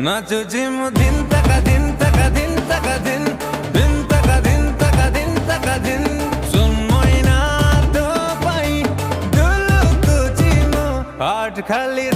নাচো ঝিমু দিন তাকা দিন তাকা দিন তাকা দিন দিন তাকা দিন তাকা দিন তাকা দিন সুনময় না তো পাই দুলু কো ঝিমু আট খালি